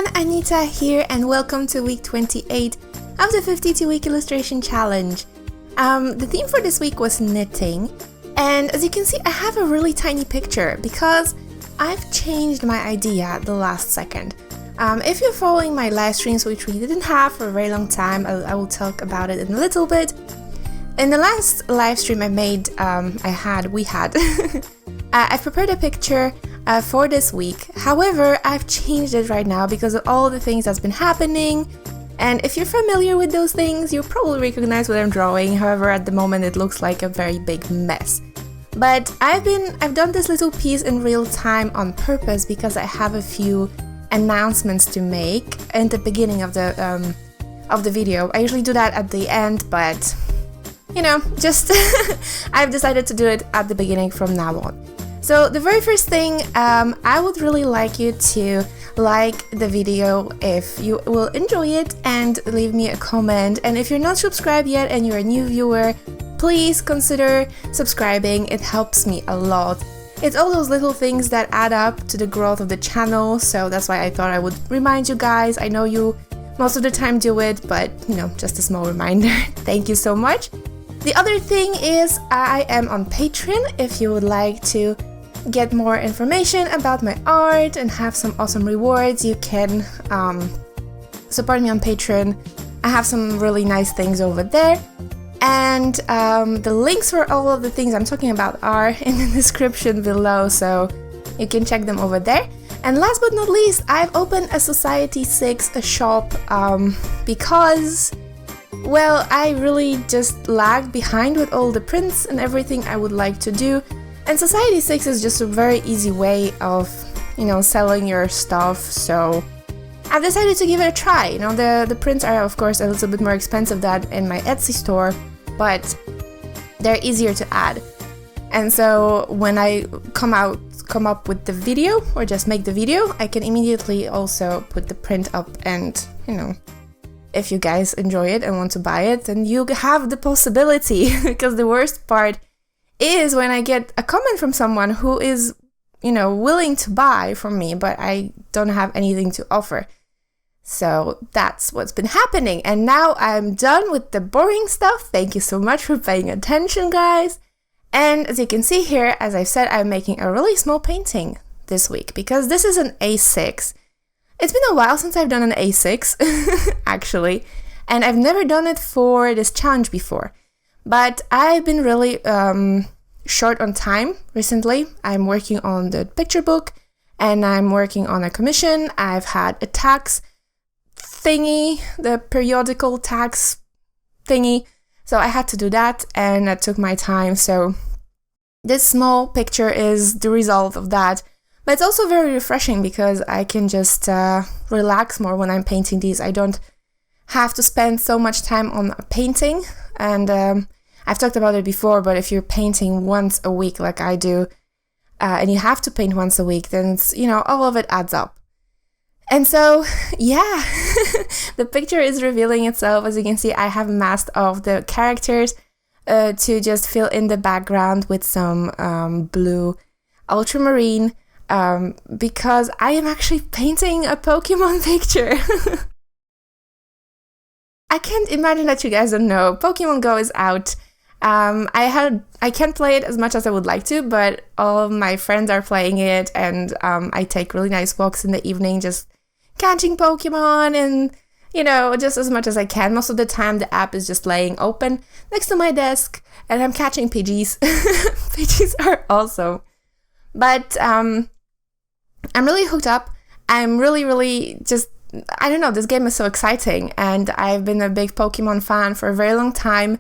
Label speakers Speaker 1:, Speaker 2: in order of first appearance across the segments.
Speaker 1: everyone, Anita here and welcome to week 28 of the 52-week illustration challenge. The theme for this week was knitting, and as you can see I have a really tiny picture because I've changed my idea at the last second. If you're following my live streams, which we didn't have for a very long time, I will talk about it in a little bit. In the last live stream I made, I've prepared a picture for this week. However, I've changed it right now because of all the things that's been happening. And if you're familiar with those things, you'll probably recognize what I'm drawing. However, at the moment it looks like a very big mess. But I've done this little piece in real time on purpose because I have a few announcements to make in the beginning of the video. I usually do that at the end, but you know, just I've decided to do it at the beginning from now on. So the very first thing, I would really like you to like the video if you will enjoy it and leave me a comment. And if you're not subscribed yet and you're a new viewer, please consider subscribing. It helps me a lot. It's all those little things that add up to the growth of the channel, so that's why I thought I would remind you guys. I know you most of the time do it, but you know, just a small reminder. Thank you so much. The other thing is I am on Patreon. If you would like to get more information about my art and have some awesome rewards, you can support me on Patreon. I have some really nice things over there, and the links for all of the things I'm talking about are in the description below, so you can check them over there. And last but not least, I've opened a Society 6 shop because, well, I really just lagged behind with all the prints and everything I would like to do. And Society 6 is just a very easy way of, you know, selling your stuff, so I've decided to give it a try. You know, the prints are of course a little bit more expensive than in my Etsy store, but they're easier to add. And so when I come up with the video or just make the video, I can immediately also put the print up, and you know, if you guys enjoy it and want to buy it, then you have the possibility. Because the worst part is when I get a comment from someone who is, you know, willing to buy from me, but I don't have anything to offer. So that's what's been happening. And now I'm done with the boring stuff. Thank you so much for paying attention, guys. And as you can see here, as I said, I'm making a really small painting this week because this is an A6. It's been a while since I've done an A6, actually, and I've never done it for this challenge before. But I've been really short on time recently. I'm working on the picture book and I'm working on a commission. I've had a tax thingy, the periodical tax thingy, so I had to do that and that took my time. So this small picture is the result of that. But it's also very refreshing because I can just relax more when I'm painting these. I don't have to spend so much time on a painting, and I've talked about it before, but if you're painting once a week like I do, and you have to paint once a week, then it's, you know, all of it adds up. And so, yeah, the picture is revealing itself. As you can see, I have masked off the characters to just fill in the background with some blue ultramarine, because I am actually painting a Pokemon picture. I can't imagine that you guys don't know. Pokemon Go is out. I can't play it as much as I would like to, but all of my friends are playing it, and I take really nice walks in the evening just catching Pokemon, and you know, just as much as I can. Most of the time the app is just laying open next to my desk and I'm catching Pidgeys. Pidgeys are awesome. But I'm really hooked up. I'm really just, I don't know, this game is so exciting, and I've been a big Pokemon fan for a very long time.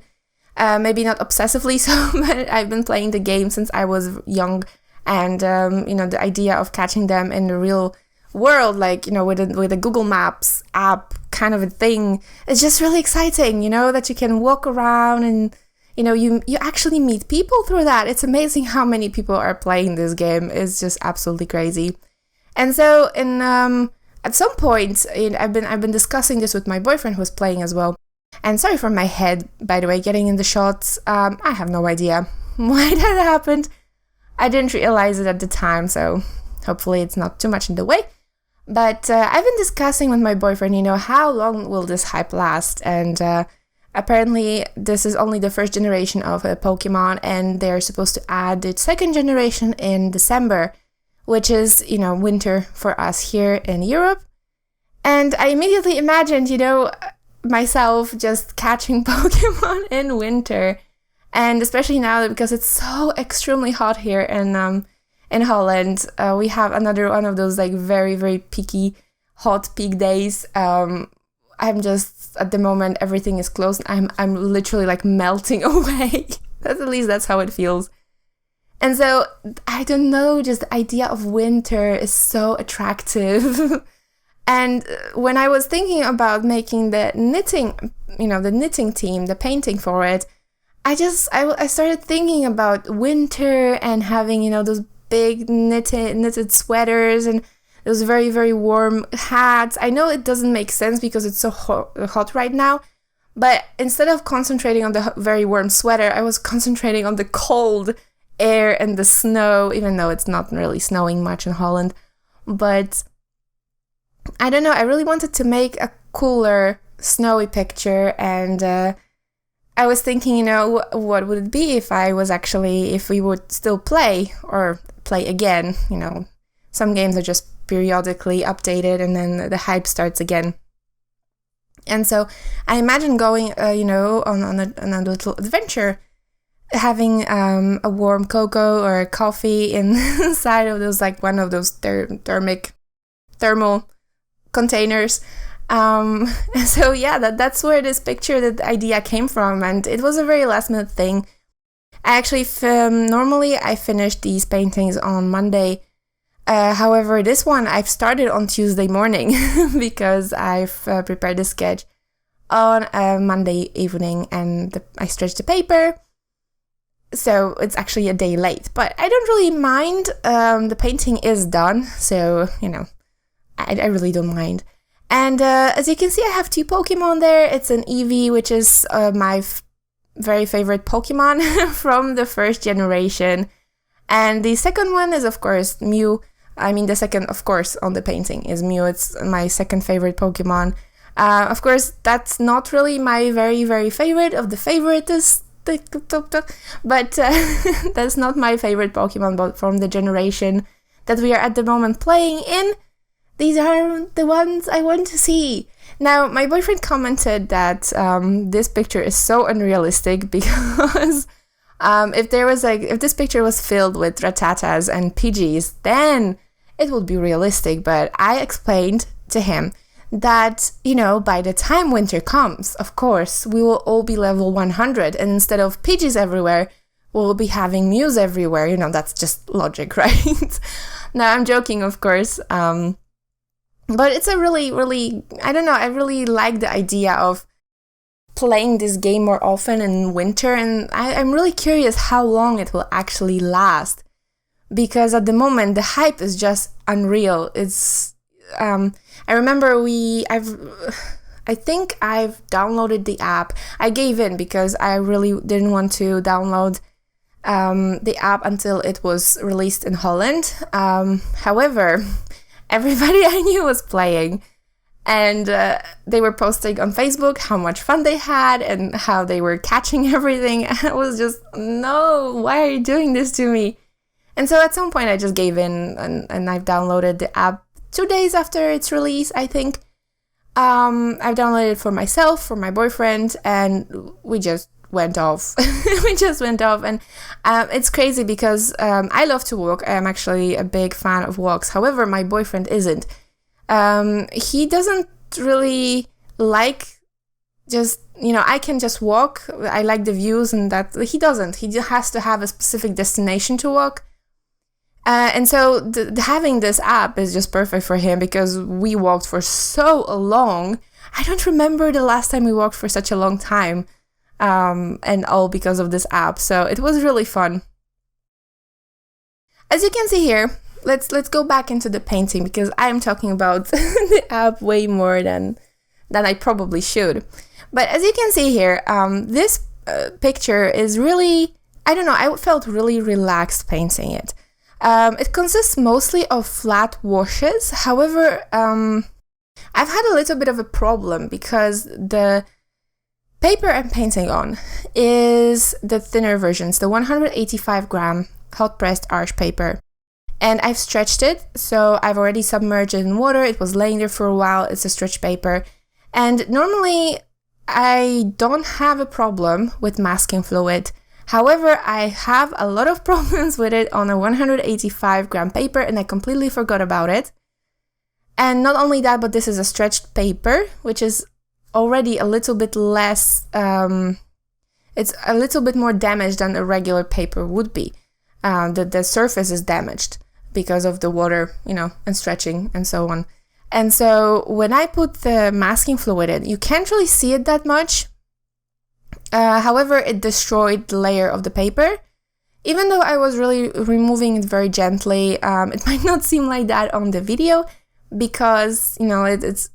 Speaker 1: Maybe not obsessively so, but I've been playing the game since I was young, and you know, the idea of catching them in the real world, like, you know, with a Google Maps app kind of a thing, it's just really exciting, you know, that you can walk around and, you know, you actually meet people through that. It's amazing how many people are playing this game. It's just absolutely crazy. And so at some point, I've been discussing this with my boyfriend who's playing as well. And sorry for my head, by the way, getting in the shots. I have no idea why that happened. I didn't realize it at the time, so hopefully it's not too much in the way. But I've been discussing with my boyfriend, how long will this hype last? And apparently this is only the first generation of a Pokemon, and they're supposed to add the second generation in December, which is, winter for us here in Europe. And I immediately imagined, myself just catching Pokemon in winter. And especially now because it's so extremely hot here in Holland, we have another one of those like very, very peaky, hot peak days. I'm just, at the moment, everything is closed. I'm literally like melting away. At least that's how it feels. And so, I don't know, just the idea of winter is so attractive. And when I was thinking about making the knitting, the knitting team, the painting for it, I started thinking about winter and having, those big knitted sweaters and those very, very warm hats. I know it doesn't make sense because it's so hot right now, but instead of concentrating on the very warm sweater, I was concentrating on the cold air and the snow, even though it's not really snowing much in Holland. But I don't know, I really wanted to make a cooler, snowy picture, and I was thinking, what would it be if we would still play again, some games are just periodically updated and then the hype starts again. And so I imagine going, on a little adventure, having a warm cocoa or coffee inside of those, like one of those thermal containers. So yeah, that's where this picture, that idea came from, and it was a very last minute thing. I actually, normally I finish these paintings on Monday. However, this one I've started on Tuesday morning because I've prepared the sketch on a Monday evening, and I stretched the paper. So it's actually a day late, but I don't really mind. The painting is done, so, I really don't mind. And as you can see, I have 2 Pokemon there. It's an Eevee, which is my very favorite Pokemon from the first generation. And the second one is, of course, Mew. The second, of course, on the painting is Mew. It's my second favorite Pokemon. Of course, that's not really my very, very favorite of the favorites, but that's not my favorite Pokemon, but from the generation that we are at the moment playing in. These are the ones I want to see. Now, my boyfriend commented that this picture is so unrealistic because if this picture was filled with Rattatas and Pidgeys, then it would be realistic. But I explained to him that, by the time winter comes, of course, we will all be level 100. And instead of Pidgeys everywhere, we'll be having Mews everywhere. That's just logic, right? Now, I'm joking, of course. But it's a really, really, I don't know, I really like the idea of playing this game more often in winter, and I'm really curious how long it will actually last, because at the moment the hype is just unreal. It's, I remember I think I've downloaded the app. I gave in because I really didn't want to download the app until it was released in Holland. However, everybody I knew was playing, and they were posting on Facebook how much fun they had and how they were catching everything. And I was just, no, why are you doing this to me? And so at some point I just gave in, and I've downloaded the app 2 days after its release, I think. I've downloaded it for myself, for my boyfriend, and we just went off. And it's crazy because I love to walk. I'm actually a big fan of walks. However, my boyfriend isn't. He doesn't really like just, I can just walk. I like the views, and that he doesn't. He just has to have a specific destination to walk. And so having this app is just perfect for him because we walked for so long. I don't remember the last time we walked for such a long time. And all because of this app. So it was really fun. As you can see here, let's go back into the painting because I'm talking about the app way more than I probably should. But as you can see here, this picture is really, I don't know, I felt really relaxed painting it. It consists mostly of flat washes. However, I've had a little bit of a problem because the paper I'm painting on is the thinner versions, the 185 gram hot pressed arch paper. And I've stretched it, so I've already submerged it in water. It was laying there for a while. It's a stretch paper. And normally I don't have a problem with masking fluid. However, I have a lot of problems with it on a 185 gram paper, and I completely forgot about it. And not only that, but this is a stretched paper, which is already a little bit less, it's a little bit more damaged than a regular paper would be. The surface is damaged because of the water, and stretching and so on. And so when I put the masking fluid in, you can't really see it that much. However, it destroyed the layer of the paper. Even though I was really removing it very gently, it might not seem like that on the video because, it's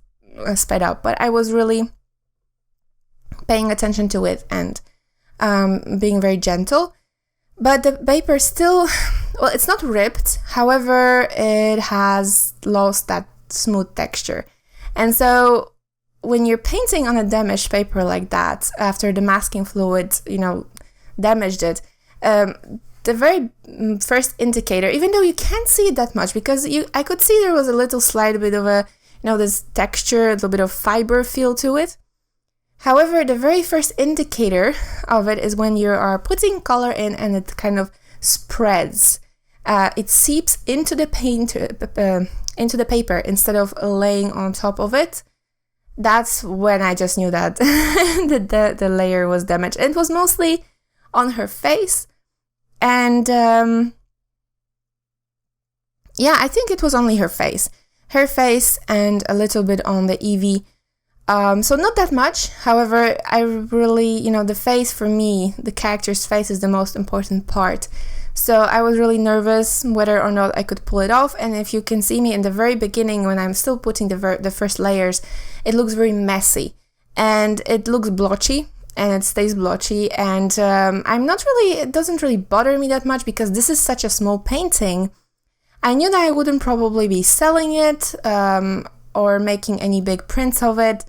Speaker 1: sped up. But I was really paying attention to it and being very gentle. But the paper still, well, it's not ripped. However, it has lost that smooth texture. And so when you're painting on a damaged paper like that, after the masking fluid, damaged it, the very first indicator, even though you can't see it that much, because I could see there was a little slight bit of a, this texture, a little bit of fiber feel to it. However, the very first indicator of it is when you are putting color in and it kind of spreads. It seeps into the paint, into the paper instead of laying on top of it. That's when I just knew that the layer was damaged. It was mostly on her face. And I think it was only her face. Her face and a little bit on the Eevee. So not that much. However, I really, the face for me, the character's face is the most important part. So I was really nervous whether or not I could pull it off. And if you can see me in the very beginning, when I'm still putting the first layers, it looks very messy and it looks blotchy and it stays blotchy. And it doesn't really bother me that much because this is such a small painting. I knew that I wouldn't probably be selling it or making any big prints of it.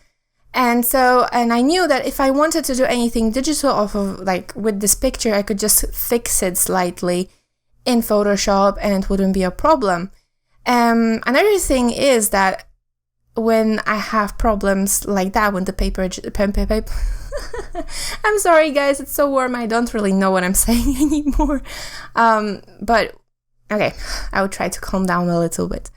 Speaker 1: And I knew that if I wanted to do anything digital off of, with this picture, I could just fix it slightly in Photoshop and it wouldn't be a problem. Another thing is that when I have problems like that, when the paper I'm sorry guys, it's so warm, I don't really know what I'm saying anymore. But okay, I will try to calm down a little bit.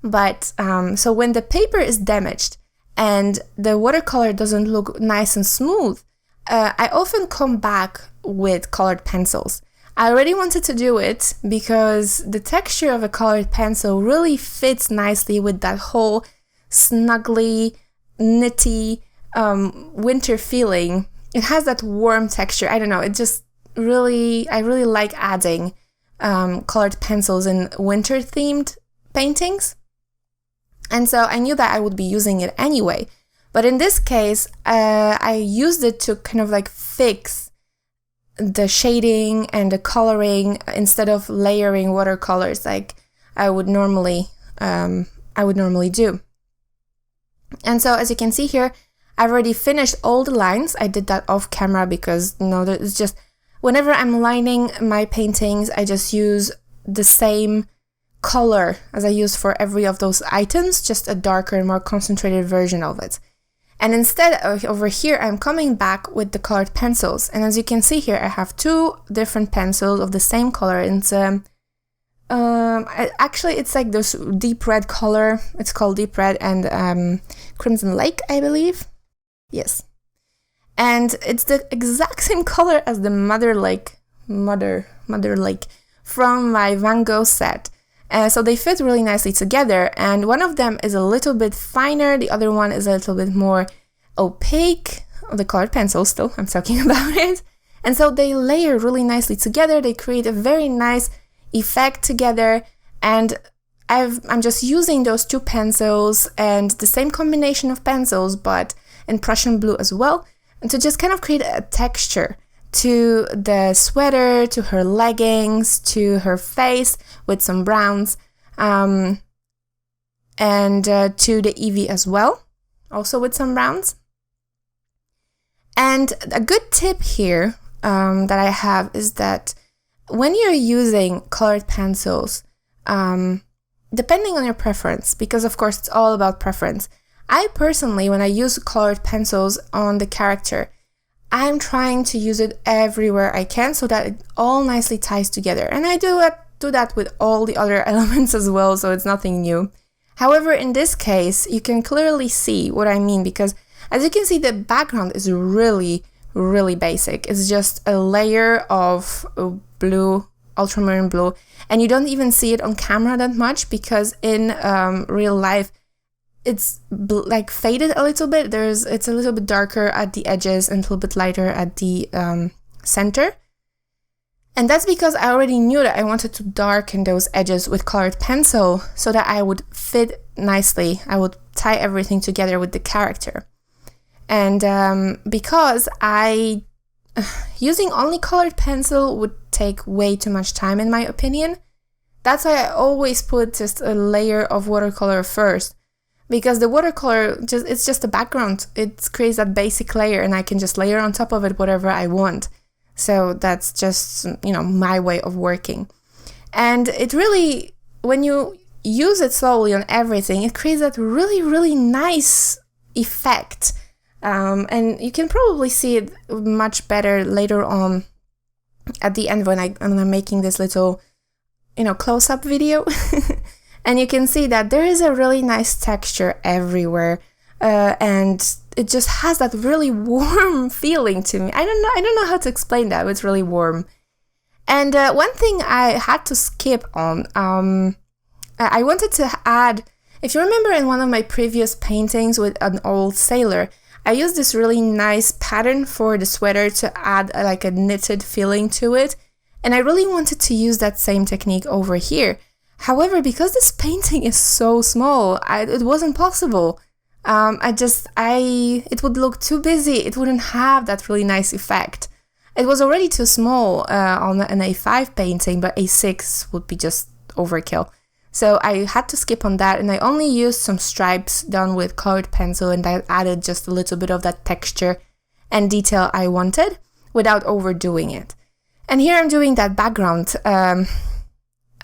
Speaker 1: But so when the paper is damaged and the watercolor doesn't look nice and smooth, I often come back with colored pencils. I already wanted to do it because the texture of a colored pencil really fits nicely with that whole snuggly, knitty, winter feeling. It has that warm texture. I don't know, it just really, I really like adding colored pencils in winter themed paintings. And so I knew that I would be using it anyway. But in this case, I used it to kind of fix the shading and the coloring instead of layering watercolors like I would normally do. And so as you can see here, I've already finished all the lines. I did that off camera because it's just whenever I'm lining my paintings, I just use the same color as I use for every of those items, just a darker and more concentrated version of it. And instead over here, I'm coming back with the colored pencils. And as you can see here, I have two different pencils of the same color. It's actually it's like this deep red color. It's called deep red and Crimson Lake, I believe. Yes. And it's the exact same color as the Mother Lake from my Van Gogh set. So they fit really nicely together, and one of them is a little bit finer, the other one is a little bit more opaque, the colored pencil still, I'm talking about it. And so they layer really nicely together, they create a very nice effect together, and I'm just using those two pencils and the same combination of pencils, but in Prussian blue as well, and to just kind of create a texture to the sweater, to her leggings, to her face with some browns, and to the Eevee as well, also with some browns. And a good tip here that I have is that when you're using colored pencils, depending on your preference, because of course it's all about preference, I personally, when I use colored pencils on the character, I'm trying to use it everywhere I can so that it all nicely ties together. And I do that with all the other elements as well, so it's nothing new. However, in this case, you can clearly see what I mean, because as you can see, the background is really, really basic. It's just a layer of blue, ultramarine blue, and you don't even see it on camera that much, because in real life, it's like faded a little bit. It's a little bit darker at the edges and a little bit lighter at the center. And that's because I already knew that I wanted to darken those edges with colored pencil so that I would fit nicely. I would tie everything together with the character. And because using only colored pencil would take way too much time in my opinion, that's why I always put just a layer of watercolor first. Because the watercolor, it's just a background. It creates that basic layer and I can just layer on top of it whatever I want. So that's just, my way of working. And it really, when you use it slowly on everything, it creates that really, really nice effect. And you can probably see it much better later on at the end when I'm making this little, close-up video. And you can see that there is a really nice texture everywhere, and it just has that really warm feeling to me. I don't know how to explain that, but it's really warm. And one thing I had to skip on, I wanted to add, if you remember in one of my previous paintings with an old sailor, I used this really nice pattern for the sweater to add like a knitted feeling to it, and I really wanted to use that same technique over here. However, because this painting is so small, it wasn't possible. It would look too busy. It wouldn't have that really nice effect. It was already too small on an A5 painting, but A6 would be just overkill. So I had to skip on that, and I only used some stripes done with colored pencil, and I added just a little bit of that texture and detail I wanted without overdoing it. And here I'm doing that background,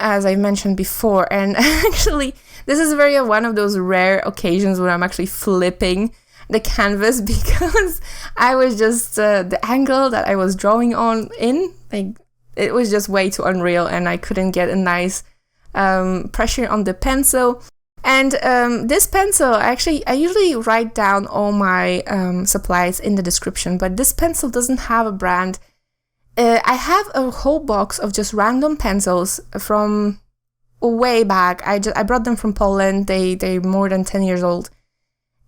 Speaker 1: as I mentioned before, and actually this is one of those rare occasions when I'm actually flipping the canvas, because I was just the angle that I was drawing it was just way too unreal, and I couldn't get a nice pressure on the pencil. And this pencil, I usually write down all my supplies in the description, but this pencil doesn't have a brand. I have a whole box of just random pencils from way back. I brought them from Poland. They're more than 10 years old,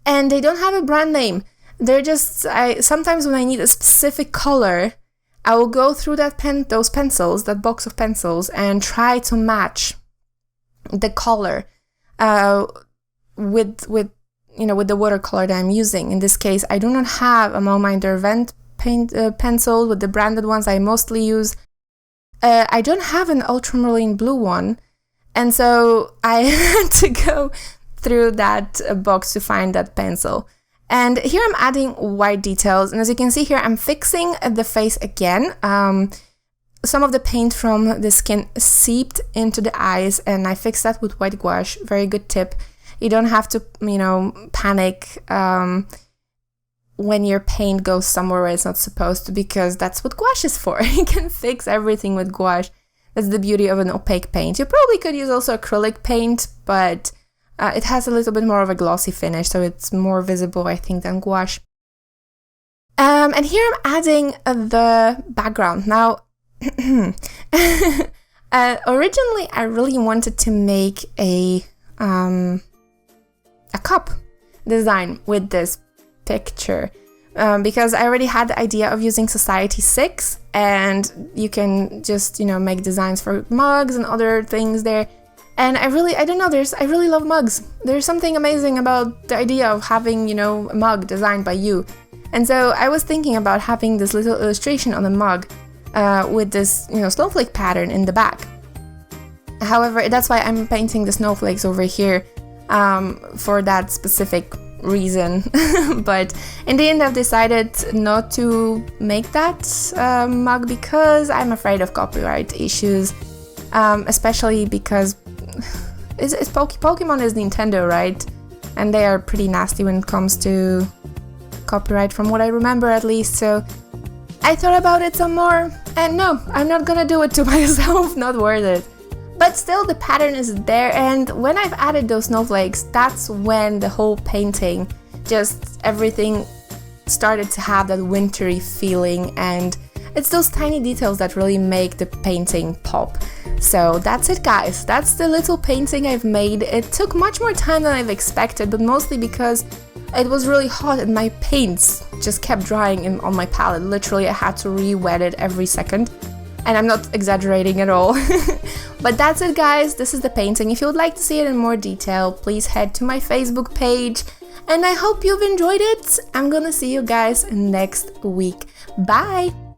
Speaker 1: and they don't have a brand name. They're just, sometimes when I need a specific color, I will go through those pencils, that box of pencils, and try to match the color with the watercolor that I'm using. In this case, I do not have among my Derwent pencil with the branded ones I mostly use. I don't have an ultramarine blue one, and so I had to go through that box to find that pencil. And here I'm adding white details, and as you can see here, I'm fixing the face again. Some of the paint from the skin seeped into the eyes, and I fixed that with white gouache. Very good tip. You don't have to, panic when your paint goes somewhere where it's not supposed to, because that's what gouache is for. You can fix everything with gouache. That's the beauty of an opaque paint. You probably could use also acrylic paint, but it has a little bit more of a glossy finish, so it's more visible, I think, than gouache. And here I'm adding the background. Now, originally I really wanted to make a cup design with this picture, because I already had the idea of using Society 6, and you can just, make designs for mugs and other things there. And I really love mugs. There's something amazing about the idea of having, a mug designed by you. And so I was thinking about having this little illustration on the mug with this, snowflake pattern in the back. However, that's why I'm painting the snowflakes over here for that specific reason. But in the end, I've decided not to make that mug because I'm afraid of copyright issues, especially because Pokemon is Nintendo, right? And they are pretty nasty when it comes to copyright, from what I remember at least. So I thought about it some more, and no, I'm not gonna do it to myself, not worth it. But still, the pattern is there, and when I've added those snowflakes, that's when the whole painting, just everything started to have that wintry feeling, and it's those tiny details that really make the painting pop. So that's it, guys. That's the little painting I've made. It took much more time than I've expected, but mostly because it was really hot and my paints just kept drying on my palette. Literally, I had to re-wet it every second. And I'm not exaggerating at all. But that's it, guys. This is the painting. If you would like to see it in more detail, please head to my Facebook page. And I hope you've enjoyed it. I'm gonna see you guys next week. Bye!